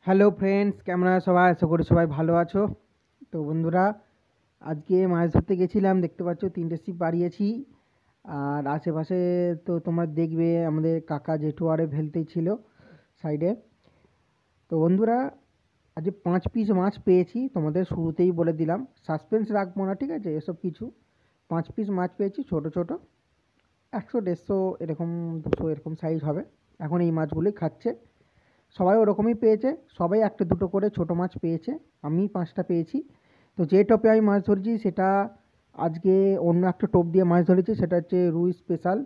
Hello friends, কেমন আছো সবাই? আশা করি সবাই ভালো আছো। তো বন্ধুরা, আজকে মাছ ধরতে গেছিলাম। দেখতে পাচ্ছ 3টে ছিপ বাড়িয়েছি। আর আশেপাশে তো তোমরা দেখবে আমাদের কাকা জেঠু আরে ফেলতেই ছিল সাইডে। তো বন্ধুরা, আজকে 5 পিস মাছ পেয়েছি। তোমাদের শুরুতেই বলে দিলাম, সাসপেন্স রাখবো না, ঠিক আছে? এসব কিছু 5 পিস মাছ পেয়েছি, ছোট ছোট 100 150 এরকম, 200 এরকম সাইজ হবে। এখন এই মাছগুলোই খাচ্ছে। সবাই ওরকমই পেয়েছে, সবাই একটা দুটো করে ছোট মাছ পেয়েছে। আমি 5টা পেয়েছি। তো যে টোপে আমি মাছ ধরেছি সেটা আজকে অন্য একটা টোপ দিয়ে মাছ ধরেছি, সেটা হচ্ছে রুই স্পেশাল,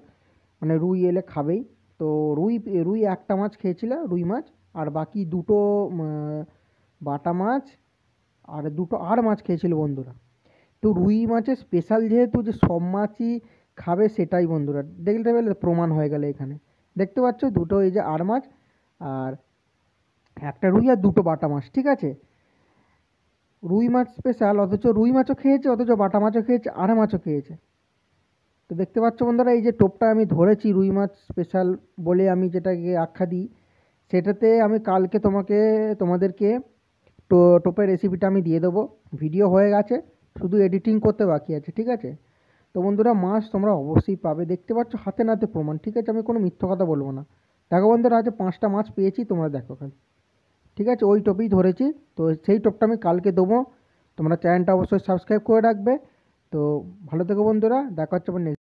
মানে রুই এলে খাবেই। তো রুই রুই একটা মাছ খেয়েছিল, রুই মাছ। আর বাকি দুটো বাটা মাছ আর দুটো আর মাছ খেয়েছিল বন্ধুরা। তো রুই মাছের স্পেশাল যেহেতু, যে সব মাছই খাবে সেটাই বন্ধুরা দেখতে পেলে প্রমাণ হয়ে গেল এখানে। দেখতে পাচ্ছ দুটো, এই যে আর মাছ আর একটা রুই আর দুটো বাটা মাছ, ঠিক আছে? রুই মাছ স্পেশাল, অথচ রুই মাছও খেয়েছে, অথচ বাটা মাছও খেয়েছে, আর মাছও খেয়েছে। তো দেখতে পাচ্ছ বন্ধুরা, এই যে টোপটা আমি ধরেছি রুই মাছ স্পেশাল বলে আমি যেটাকে আখ্যা দিই, সেটাতে আমি কালকে তোমাদেরকে টোপের রেসিপিটা আমি দিয়ে দেবো। ভিডিও হয়ে গেছে, শুধু এডিটিং করতে বাকি আছে, ঠিক আছে? তো বন্ধুরা, মাছ তোমরা অবশ্যই পাবে। দেখতে পাচ্ছ হাতে নাতে প্রমাণ, ঠিক আছে? আমি কোনো মিথ্যা কথা বলবো না। দেখো বন্ধুরা, আজ 5টা মাছ পেয়েছি, তোমরা দেখো খালি। ঠিক আছে, ওই টোপেই ধরেছি। তো সেই টোপটা আমি কালকে দেবো। তোমরা চ্যানেলটা অবশ্যই সাবস্ক্রাইব করে রাখবে। তো ভালো থেকো বন্ধুরা, দেখা হচ্ছে আবার নেক্সট।